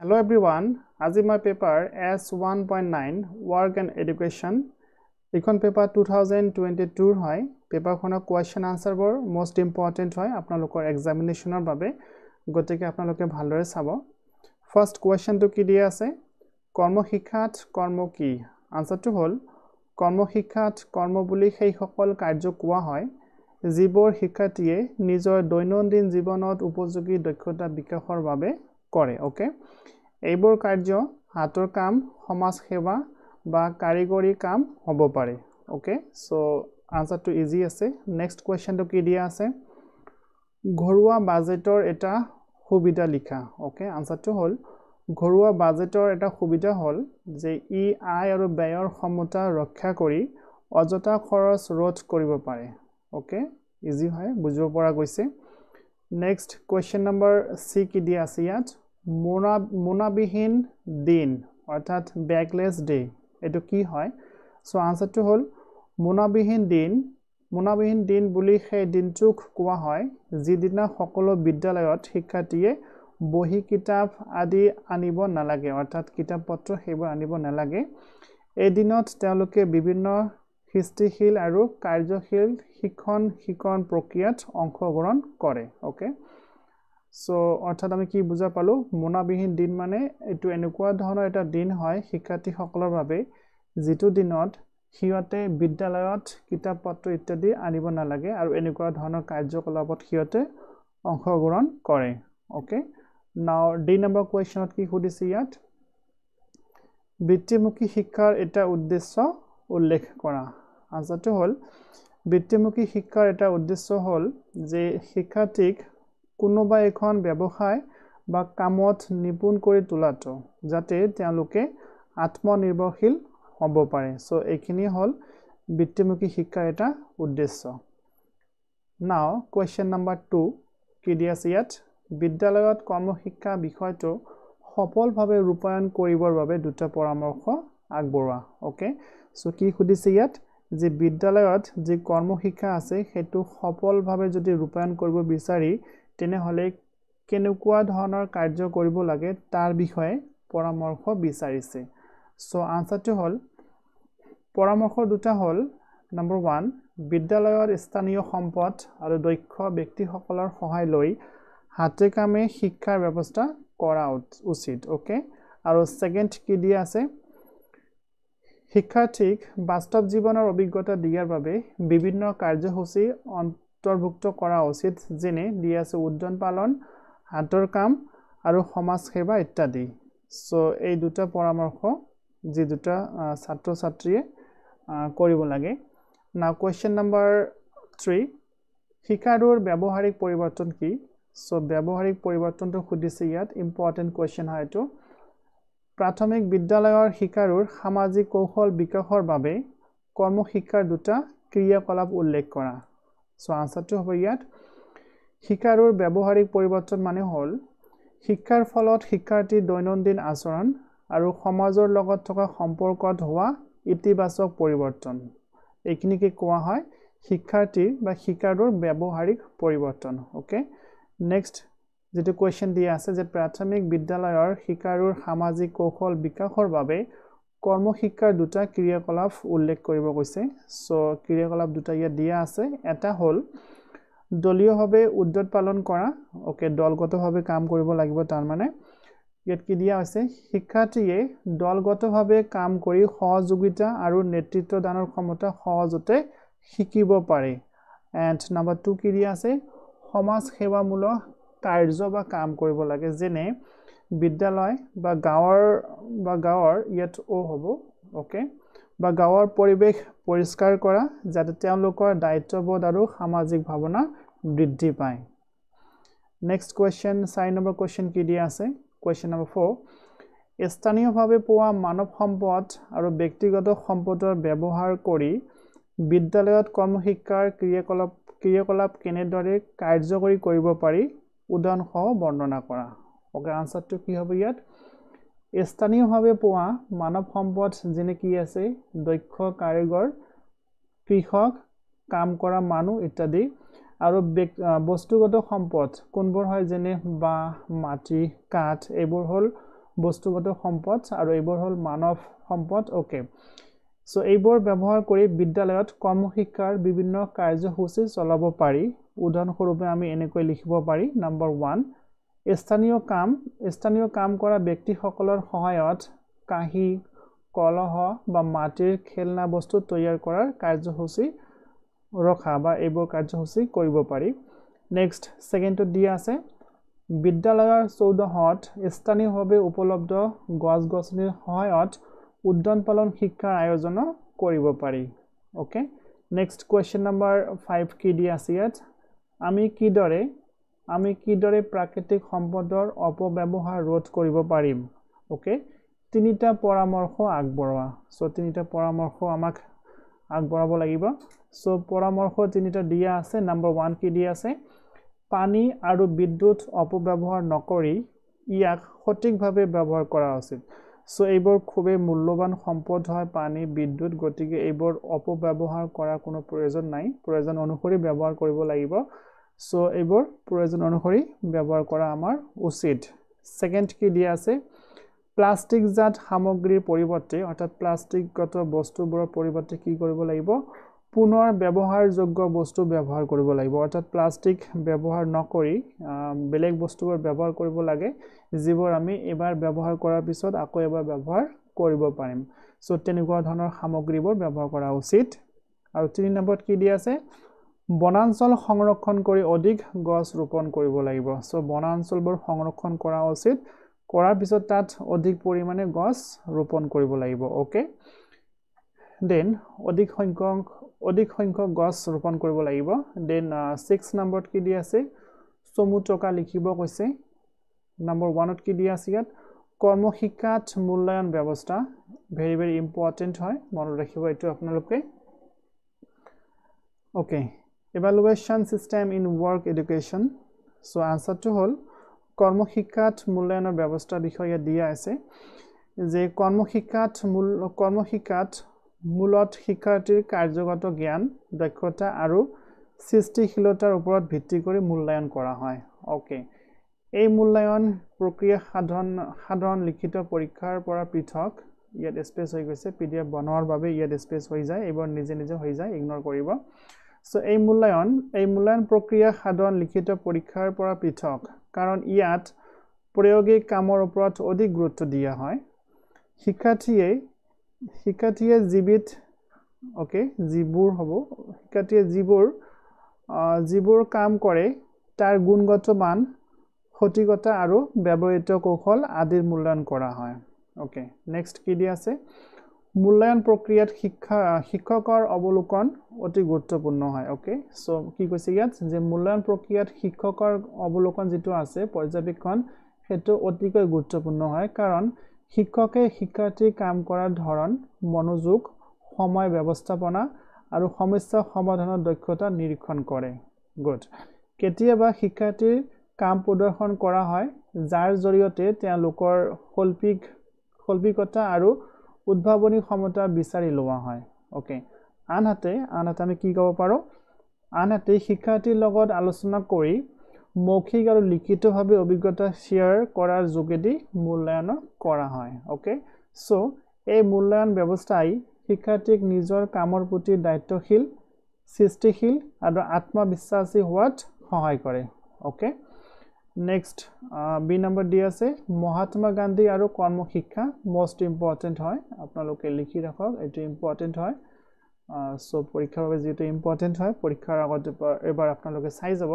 Hello everyone, আজি my paper S1.9 Work and Education. Ikon paper 2022 hoy. Paper khona question answer bor most important hoy. Apnalokor examination or babe. Goteke apnaloke bhalore sabo. First question to ki diya ase. Kormo hikhat kormo ki? Answer to hol. Kormo hikhat kormo buli hei hokol karjo kuwa hoy. Jibor hikatiye nijor doinondin jibonot upojogi dokkota bikakhor babe কৰে okay এইবোৰ কাৰ্য হাতৰ কাম সমাজ সেৱা বা কাৰিগৰী কাম হ'ব পাৰে ওকে সো আনসাৰটো ইজি আছে নেক্সট কোৱেশ্চনটো কি দিয়া আছে ঘৰুৱা বাজেটৰ এটা সুবিধা লিখা ওকে আনসাৰটো হ'ল ঘৰুৱা বাজেটৰ এটা সুবিধা হ'ল যে ই আয় আৰু ব্যয়ৰ সমতা ৰক্ষা কৰি অযথা খৰচ ৰোধ কৰিব পাৰে ওকে ইজি হয় বুজিব পৰা গৈছে Next question number C ki diya ase yat monabihin din orthat backless day etu ki hoy so answer to hol monabihin din buli he dintuk kowa hoy jidina hokolo bidyalয়ত শিক্ষাৰ্থীয়ে বহি কিতাপ আদি আনিব নালাগে অৰ্থাৎ কিতাপ পত্ৰ হেবৰ আনিব নালাগে এই দিনত তেওঁলোকে বিভিন্ন হিষ্ট্ৰীশীল আৰু কাৰ্যশীল শিক্ষণ প্ৰক্ৰিয়াত অংশগ্ৰহণ কৰে ওকে সো অৰ্থাৎ আমি কি বুজা পালো মোনাবিহীন দিন মানে এটো এনেকুৱা ধৰণৰ এটা দিন হয় শিক্ষাৰ্থী সকলৰ বাবে যেটো দিনত হিয়তে বিদ্যালয়ত কিতাপ পত্ৰ ইত্যাদি আনিব নালাগে আৰু এনেকুৱা ধৰণৰ কাৰ্যকলাপত হিয়তে অংশগ্ৰহণ কৰে ওকে নাও ডি নম্বৰ কোৱেশ্চনত কি খুদিছে ইয়াত বৃত্তিমুখী শিক্ষাৰ এটা উদ্দেশ্য উল্লেখ কৰা আনসাৰটো হল বৃত্তিমুখী শিক্ষাৰ এটা উদ্দেশ্য হল যে শিক্ষাৰ্থীক কোনোবা এখন ব্যৱসায় বা কামত নিপুণ কৰি তোলাটো যাতে তেওঁলোকে আত্মনিৰ্ভৰশীল হ'ব পাৰে সো এইখিনি হল বৃত্তিমুখী শিক্ষাৰ এটা উদ্দেশ্য নাও কোৱেশ্চন নম্বৰ 2 কি দিয়া আছে ইয়াত বিদ্যালয়ত কৰ্মশিক্ষা বিষয়টো সফলভাৱে ৰূপায়ণ কৰিবৰ বাবে দুটা পৰামৰ্শ আগবঢ়োৱা ওকে সো কি খুদিছে ইয়াত যে বিদ্যালয়ত যে কৰ্মশিক্ষা আছে হেতু সফলভাৱে যদি ৰূপায়ণ কৰিব বিচাৰি তেনে হলে কেনেকুৱা ধৰণৰ কাৰ্য কৰিব লাগে তাৰ বিষয়ে পৰামৰ্শ বিচাৰিছে সো আনসাৰটো হল পৰামৰ্শ দুটা হল নম্বৰ 1 বিদ্যালয়ৰ স্থানীয় সম্পদ আৰু দক্ষ ব্যক্তিসকলৰ সহায় লৈ হাতে কামে শিক্ষাৰ ব্যৱস্থা কৰা উচিত ওকে আৰু সেকেন্ড কি দিয়া আছে শিক্ষাৰ্থীক বাস্তৱ জীৱনৰ অভিজ্ঞতা দিয়াৰ বাবে বিভিন্ন কাৰ্যসূচী অন্তৰ্ভুক্ত কৰা উচিত যেনে দিয়া আছে উদ্যান পালন হাতৰ কাম আৰু সমাজ সেৱা ইত্যাদি সো এই দুটা পৰামৰ্শ যি দুটা ছাত্ৰ ছাত্ৰীয়ে কৰিব লাগে না কোৱেশ্চন নম্বৰ 3 শিক্ষাৰ ব্যৱহাৰিক পৰিৱৰ্তন কি সো ব্যৱহাৰিক পৰিৱৰ্তনটো খুদিছে ইয়াত ইম্পৰ্টেন্ট কোৱেশ্চন হয় এটো প্ৰাথমিক বিদ্যালয়ৰ শিক্ষাৰ সামাজিক কৌশল বিকাশৰ বাবে কৰ্মশিক্ষাৰ দুটা ক্ৰিয়াকলাপ উল্লেখ কৰা সো আনসাৰটো হ'ব ইয়াত শিক্ষাৰ ব্যৱহাৰিক পৰিৱৰ্তন মানে হল শিক্ষাৰ ফলত শিক্ষাৰ্থীৰ দৈনন্দিন আচৰণ আৰু সমাজৰ লগত থকা সম্পৰ্কত হোৱা ইতিবাচক পৰিৱৰ্তন এইখিনিকে কোৱা হয় শিক্ষাৰ্থী বা শিক্ষাৰ ব্যৱহাৰিক পৰিৱৰ্তন ওকে নেক্সট যেটো কোৱেশ্চন দিয়া আছে যে প্ৰাথমিক বিদ্যালয়ৰ শিক্ষাৰ সামাজিক কৌশল বিকাশৰ বাবে কৰ্মশিক্ষাৰ দুটা ক্ৰিয়াকলাপ উল্লেখ কৰিব কৈছে সো ক্ৰিয়াকলাপ দুটা ইয়াত দিয়া আছে এটা হল দলীয়ভাৱে উদ্যোগ পালন কৰা ওকে দলগতভাৱে কাম কৰিব লাগিব তাৰ মানে ইয়াত কি দিয়া আছে শিক্ষাৰ্থীয়ে দলগতভাৱে কাম কৰি সহযোগিতা আৰু নেতৃত্ব দানৰ ক্ষমতা সহজতে শিকিব পাৰে এণ্ড নম্বৰ 2 কি দিয়া আছে সমাজ সেৱামূলক কাৰ্য বা কাম কৰিব লাগে যেনে বিদ্যালয় বা গাঁৱৰ ইয়াত হ'ব ওকে বা গাঁৱৰ পৰিবেশ পৰিষ্কাৰ কৰা যাতে তেওঁলোকৰ দায়িত্ববোধ আৰু সামাজিক ভাৱনা বৃদ্ধি পায় নেক্সট কোৱেশ্চন 4 নম্বৰ কোৱেশ্চন কি দিয়া আছে কোৱেশ্চন নম্বৰ 4 স্থানীয়ভাৱে পোৱা মানৱ সম্পদ আৰু ব্যক্তিগত সম্পদৰ ব্যৱহাৰ কৰি বিদ্যালয়ত কৰ্মশিক্ষাৰ ক্ৰিয়াকলাপ কেনেদৰে কাৰ্যকৰী কৰিব পাৰি উদাহৰণ সহ বৰ্ণনা কৰা ওকে আনসাৰটো কি হ'ব ইয়াত স্থানীয়ভাৱে পোৱা মানৱ সম্পদ যেনে কি আছে দক্ষ কাৰিগৰ কৃষক কাম কৰা মানুহ ইত্যাদি আৰু বস্তুগত সম্পদ কোনবোৰ হয় যেনে বা মাটি কাঠ এইবোৰ হল বস্তুগত সম্পদ আৰু এইবোৰ হল মানৱ সম্পদ ওকে সো এইবোৰ ব্যৱহাৰ কৰি বিদ্যালয়ত কৰ্মশিক্ষাৰ বিভিন্ন কাৰ্যসূচী চলাব পাৰি উদাহৰণস্বৰূপে আমি এনেকৈ লিখিব পাৰি নম্বৰ 1 স্থানীয় কাম কৰা ব্যক্তিসকলৰ সহায়ত কাহি কলহ বা মাটিৰ খেলনা বস্তু তৈয়াৰ কৰাৰ কাৰ্যসূচী ৰখা বা এইবোৰ কাৰ্যসূচী কৰিব পাৰি নেক্সট সেকেন্ডটো দিয়া আছে বিদ্যালয়ৰ চৌহদত স্থানীয়ভাৱে উপলব্ধ গছ-গছনিৰ সহায়ত উদ্যান পালন শিক্ষাৰ আয়োজন কৰিব পাৰি ওকে নেক্সট কোৱেশ্চন নম্বৰ 5 কি দিয়া আছে ইয়াত আমি কিদৰে প্ৰাকৃতিক সম্পদৰ অপব্যৱহাৰ ৰোধ কৰিব পাৰিম ওকে তিনিটা পৰামৰ্শ আগবঢ়োৱা সো তিনিটা পৰামৰ্শ আমাক আগবঢ়াব লাগিব সো পৰামৰ্শ তিনিটা দিয়া আছে নম্বৰ 1 কি দিয়া আছে পানী আৰু বিদ্যুৎ অপব্যৱহাৰ নকৰি ইয়াক সঠিকভাৱে ব্যৱহাৰ কৰা উচিত সো এইবোৰ খুবেই মূল্যৱান সম্পদ হয় পানী বিদ্যুৎ গতিকে এইবোৰ অপব্যৱহাৰ কৰা কোনো প্ৰয়োজন নাই প্ৰয়োজন অনুসৰি ব্যৱহাৰ কৰিব লাগিব সো এইবোৰ প্ৰয়োজন অনুসৰি ব্যৱহাৰ কৰা আমাৰ উচিত সেকেন্ড কি দিয়া আছে প্লাষ্টিক জাত সামগ্ৰীৰ পৰিৱৰ্তে অৰ্থাৎ প্লাষ্টিকগত বস্তুবোৰৰ পৰিৱৰ্তে কি কৰিব লাগিব পুনৰ ব্যৱহাৰযোগ্য বস্তু ব্যৱহাৰ কৰিব লাগিব অৰ্থাৎ প্লাষ্টিক ব্যৱহাৰ নকৰি বেলেগ বস্তুবোৰ ব্যৱহাৰ কৰিব লাগে যিবোৰ আমি এবাৰ ব্যৱহাৰ কৰাৰ পিছত আকৌ এবাৰ ব্যৱহাৰ কৰিব পাৰিম সো তেনেকুৱা ধৰণৰ সামগ্ৰীবোৰ ব্যৱহাৰ কৰা উচিত আৰু 3 নম্বৰত কি দিয়া আছে বনাঞ্চল সংৰক্ষণ কৰি অধিক গছ ৰোপণ কৰিব লাগিব সো বনাঞ্চলবোৰ সংৰক্ষণ কৰা উচিত কৰাৰ পিছত তাত অধিক পৰিমাণে গছ ৰোপণ কৰিব লাগিব ওকে দেন অধিক সংখ্যক গছ ৰোপণ কৰিব লাগিব দেন 6 নম্বৰত কি দিয়া আছে চমু টকা লিখিব কৈছে নম্বৰ 1ত কি দিয়া আছে ইয়াত কৰ্মশিক্ষাত মূল্যায়ন ব্যৱস্থা ভেৰি ভেৰি ইম্পৰ্টেন্ট হয় মনত ৰাখিব এটো আপোনালোকে okay evaluation system in work education so answer to হল কৰ্মশিক্ষাত মূল্যায়নৰ ব্যৱস্থা বিষয়ে দিয়া আছে যে কৰ্মশিক্ষাত মূলত শিক্ষাৰ্থীৰ কাৰ্যগত জ্ঞান দক্ষতা আৰু সৃষ্টিশীলতাৰ ওপৰত ভিত্তি কৰি মূল্যায়ন কৰা হয় ওকে এই মূল্যায়ন প্ৰক্ৰিয়া সাধাৰণ লিখিত পৰীক্ষাৰ পৰা পৃথক ইয়াত স্পেচ হৈ গৈছে পিডিএফ বনোৱাৰ বাবে ইয়াত স্পেচ হৈ যায় এইবোৰ নিজে হৈ যায় ইগনোৰ কৰিব সো এই মূল্যায়ন প্ৰক্ৰিয়া সাধাৰণ লিখিত পৰীক্ষাৰ পৰা পৃথক কাৰণ ইয়াত প্ৰায়োগিক কামৰ ওপৰত অধিক গুৰুত্ব দিয়া হয় শিক্ষাৰ্থীয়ে যিবোৰ কাম কৰে তাৰ গুণগত মান সঠিকতা আৰু ব্যৱহৃত কৌশল আদিৰ মূল্যায়ন কৰা হয় ওকে নেক্সট কি দিয়া আছে মূল্যায়ন প্ৰক্ৰিয়াত শিক্ষকৰ অৱলোকন অতি গুৰুত্বপূৰ্ণ হয় ওকে সো কি কৈছে ইয়াত যে মূল্যায়ন প্ৰক্ৰিয়াত শিক্ষকৰ অৱলোকন যেটো আছে পৰ্যবেক্ষণ হেতু অতিকৈ গুৰুত্বপূৰ্ণ হয় কাৰণ শিক্ষকে শিক্ষাৰ্থীৰ কাম কৰাৰ ধৰণ মনোযোগ সময় ব্যৱস্থাপনা আৰু সমস্যা সমাধানৰ দক্ষতা নিৰীক্ষণ কৰে গুড কেতিয়াবা শিক্ষাৰ্থীৰ কাম প্ৰদৰ্শন কৰা হয় যাৰ জৰিয়তে তেওঁলোকৰ শৈল্পিকতা আৰু উদ্ভাৱনী ক্ষমতা বিচাৰি লোৱা হয় ওকে আনহাতে আমি কি ক'ব পাৰো আনহাতে শিক্ষাৰ্থীৰ লগত আলোচনা কৰি মৌখিক আৰু লিখিতভাৱে অভিজ্ঞতা শ্বেয়াৰ কৰাৰ যোগেদি মূল্যায়ন কৰা হয় ওকে সো এই মূল্যায়ন ব্যৱস্থাই শিক্ষাৰ্থীক নিজৰ কামৰ প্ৰতি দায়িত্বশীল সৃষ্টিশীল আৰু আত্মবিশ্বাসী হোৱাত সহায় কৰে ওকে নেক্সট বি নম্বৰ দি আছে মহাত্মা গান্ধী আৰু কৰ্মশিক্ষা মোস্ট ইম্পৰ্টেন্ট হয় আপোনালোকে লিখি ৰাখক এটো ইম্পৰ্টেন্ট হয় সো পৰীক্ষাৰ বাবে যেটো ইম্পৰ্টেন্ট হয় পৰীক্ষাৰ আগত এবাৰ আপোনালোকে চাই যাব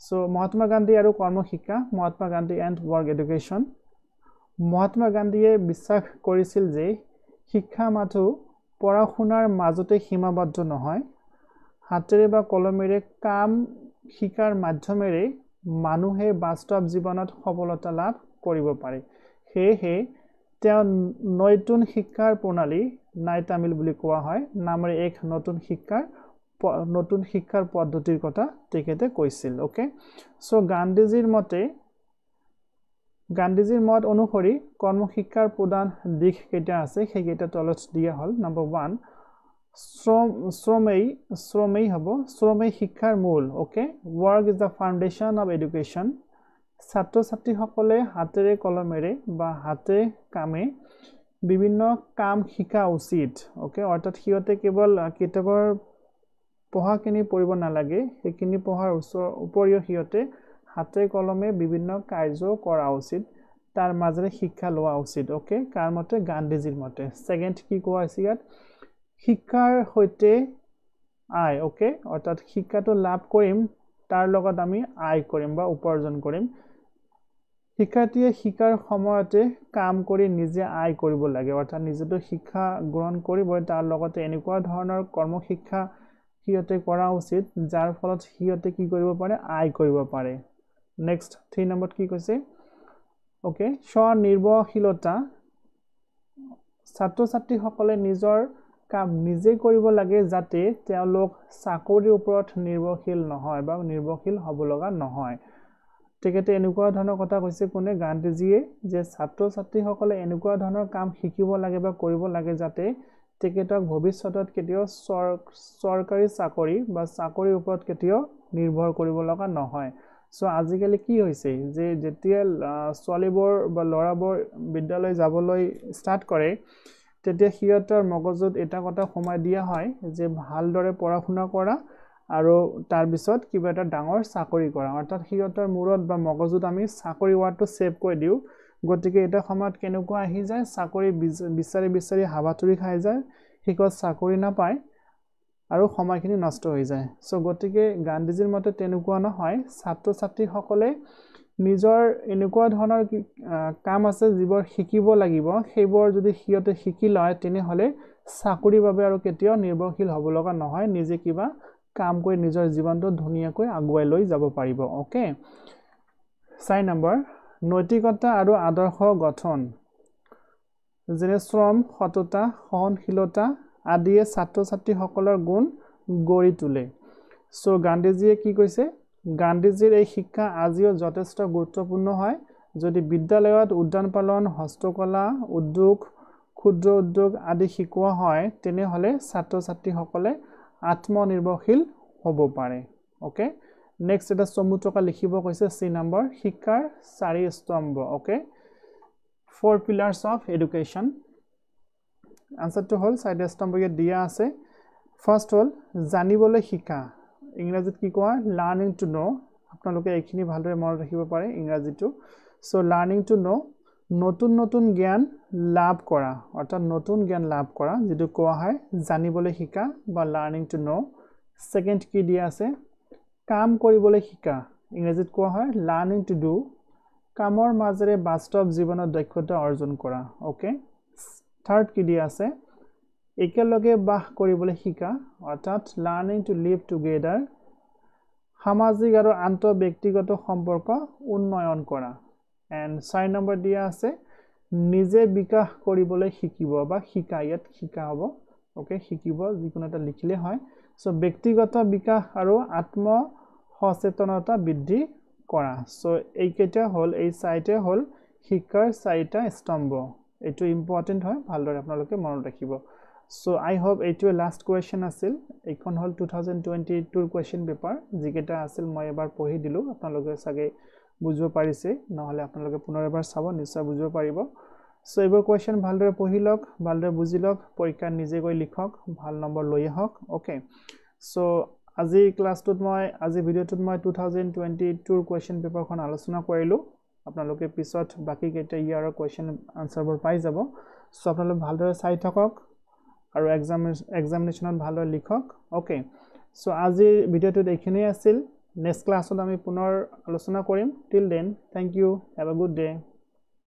সো মহাত্মা গান্ধী আৰু কৰ্মশিক্ষা Mahatma Gandhi and work education Mahatma গান্ধীয়ে বিশ্বাস কৰিছিল যে শিক্ষা মাথো পঢ়া-শুনাৰ মাজতে সীমাবদ্ধ নহয় হাতেৰে বা কলমেৰে কাম শিকাৰ মাধ্যমেৰে মানুহে বাস্তৱ জীৱনত সফলতা লাভ কৰিব পাৰে হেহে তেওঁ নতুন শিক্ষাৰ প্ৰণালী নাই তামিল বুলি কোৱা হয় নামেৰে এক নতুন শিক্ষাৰ পদ্ধতিৰ কথা তেখেতে কৈছিল ওকে সো গান্ধীজীৰ মত অনুসৰি কৰ্মশিক্ষাৰ প্ৰধান দিশ কেইটা আছে সেইকেইটা তলত দিয়া হল নম্বৰ 1 শ্ৰমেই শিক্ষাৰ মূল okay work is the foundation of education ছাত্ৰ ছাত্ৰীসকলে হাতেৰে কলমেৰে বা হাতে কামে বিভিন্ন কাম শিকা উচিত ওকে অৰ্থাৎ সিহঁতে কেৱল কিতাপৰ পঢ়াখিনি পঢ়িব নালাগে সেইখিনি পঢ়াৰ উপৰিও সিহঁতে হাতে কলমে বিভিন্ন কাৰ্য কৰা উচিত তাৰ মাজেৰে শিক্ষা লোৱা উচিত ওকে কাৰ মতে গান্ধীজীৰ মতে সেকেন্ড কি কোৱা আছে ইয়াত শিক্ষাৰ হৈতে আয় ওকে অৰ্থাৎ শিক্ষাটো লাভ কৰিম তাৰ লগত আমি আয় কৰিম বা উপাৰ্জন কৰিম শিক্ষাৰ্থীয়ে শিকাৰ সময়তে কাম কৰি নিজে আয় কৰিব লাগে অৰ্থাৎ নিজেতো শিক্ষা গ্ৰহণ কৰিব তাৰ লগতে এনেকুৱা ধৰণৰ কৰ্ম শিক্ষা সিহঁতে কৰা উচিত যাৰ ফলত সিহঁতে কি কৰিব পাৰে আয় কৰিব পাৰে নেক্সট 3 নম্বৰত কি কৈছে ওকে স্বনিৰ্ভৰশীলতা ছাত্ৰ ছাত্ৰীসকলে নিজৰ কাম নিজে কৰিব লাগে যাতে তেওঁলোক চাকৰিৰ ওপৰত নিৰ্ভৰশীল নহয় বা নিৰ্ভৰশীল হ'ব লগা নহয় তেখেতে এনেকুৱা ধৰণৰ কথা কৈছে কোনে গান্ধীজীয়ে যে ছাত্ৰ ছাত্ৰীসকলে এনেকুৱা ধৰণৰ কাম শিকিব লাগে বা কৰিব লাগে যাতে তেখেতক ভৱিষ্যতত কেতিয়াও চৰকাৰী চাকৰি বা চাকৰিৰ ওপৰত কেতিয়াও নিৰ্ভৰ কৰিব লগা নহয় সো আজিকালি কি হৈছে যে যেতিয়া ছোৱালীবোৰ বা ল'ৰাবোৰ বিদ্যালয় যাবলৈ ষ্টাৰ্ট কৰে তেতিয়া সিহঁতৰ মগজুত এটা কথা সোমাই দিয়া হয় যে ভালদৰে পঢ়া-শুনা কৰা আৰু তাৰ পিছত কিবা এটা ডাঙৰ চাকৰি কৰা অৰ্থাৎ সিহঁতৰ মূৰত বা মগজুত আমি চাকৰি ওয়াৰ্ডটো সেভ কৰি দিও গতিকে এটা সময়ত কেনেকুৱা আহি যায় চাকৰি বিচাৰি হাবাতুৰি খাই যায় হিকত চাকৰি নাপায় আৰু সময়খিনি নষ্ট হৈ যায় সো গতিকে গান্ধীজীৰ মতে তেনেকুৱা নহয় ছাত্ৰ ছাত্ৰীসকলে নিজৰ এনেকুৱা ধৰণৰ কাম আছে যিবোৰ শিকিব লাগিব সেইবোৰ যদি সিহঁতে শিকি লয় তেনেহলে চাকৰিৰ বাবে আৰু কেতিয়াও নিৰ্ভৰশীল হ'ব লগা নহয় নিজে কিবা কাম কৰি নিজৰ জীৱনটো ধুনীয়াকৈ আগুৱাই লৈ যাব পাৰিব ওকে 4 নম্বৰ নৈতিকতা আৰু আদৰ্শ গঠন যেনে শ্ৰম সততা সহনশীলতা আদিয়ে ছাত্ৰ ছাত্ৰীসকলৰ গুণ গঢ়ি তোলে সো গান্ধীজীয়ে কি কৈছে গান্ধীজীৰ এই শিক্ষা আজিও যথেষ্ট গুৰুত্বপূৰ্ণ হয় যদি বিদ্যালয়ত উদ্যান পালন হস্তকলা উদ্যোগ ক্ষুদ্ৰ উদ্যোগ আদি শিকোৱা হয় তেনেহলে ছাত্ৰ ছাত্ৰীসকলে আত্মনিৰ্ভৰশীল হ'ব পাৰে ওকে নেক্সট এটা চমুটকা লিখিব কৈছে সি নম্বৰ শিক্ষাৰ 4 স্তম্ভ okay 4 pillars of education answer तो हल 4 স্তম্ভ ইয়াত দিয়া আছে ফার্স্ট হল জানিবলৈ শিকা ইংৰাজীত কি কোৱা লাৰ্নিং টু নো আপোনালোকে এইখিনি ভালদৰে মনত ৰাখিব পাৰে ইংৰাজীটো সো লাৰ্নিং টু নো নতুন নতুন জ্ঞান লাভ কৰা অৰ্থাৎ নতুন জ্ঞান লাভ কৰা যেটো কোৱা হয় জানিবলৈ শিকা বা লাৰ্নিং টু নো সেকেন্ড কি দিয়া আছে কাম কৰিবলৈ শিকা ইংৰাজীত কোৱা হয় লাৰ্নিং টু ডু কামৰ মাজেৰে বাস্তৱ জীৱনৰ দক্ষতা অৰ্জন কৰা ওকে থাৰ্ড কি দিয়া আছে একেলগে বাস কৰিবলৈ শিকা অৰ্থাৎ লাৰ্নিং টু লিভ টুগেদাৰ সামাজিক আৰু আন্তঃব্যক্তিগত সম্পৰ্ক উন্নয়ন কৰা এন্ড 4 নম্বৰ দিয়া আছে নিজে বিকাশ কৰিবলৈ শিকিব বা শিকা ইয়াত শিকা হ'ব ওকে শিকিব যিকোনো এটা লিখিলে হয় সো ব্যক্তিগত বিকাশ আৰু আত্ম সচেতনতা বৃদ্ধি কৰা সো এই কেইটা হল এই সাইটে হল শিক্ষাৰ 4টা স্তম্ভ এটো ইম্পৰ্টেন্ট হয় ভালদৰে আপোনালোকে মনত ৰাখিব সো আই হোপ এটো লাষ্ট কোৱেশ্চন আছিল এইখন হল 2022 কোৱেশ্চন পেপাৰ যিকেটা আছিল মই এবাৰ পঢ়ি দিলো আপোনালোকে সাগে বুজিব পাৰিছে নহলে আপোনালোকে পুনৰ এবাৰ চাব নিশ্চয় বুজিব পাৰিব সো এইবোৰ কোৱেশ্চন ভালদৰে পঢ়ি লওক ভালদৰে বুজি লওক পৰীক্ষা নিজে গৈ লিখক ভাল নম্বৰ লৈ আহক ওকে সো আজি ক্লাছটোত মই আজি ভিডিওটোত মই 2022 কোৱেশ্চন পেপাৰখন আলোচনা কৰিলো আপোনালোকে পিছত বাকি কেইটা ইয়াৰৰ কোৱেশ্চন আনসাৰবোৰ পাই যাব সো আপোনালোকে ভালদৰে চাই থাকক আৰু এক্সামিনেশনত ভালদৰে লিখক ওকে সো আজি ভিডিওটো দেখিনে আছিল নেক্সট ক্লাছত আমি পুনৰ আলোচনা কৰিম till then thank you have a good day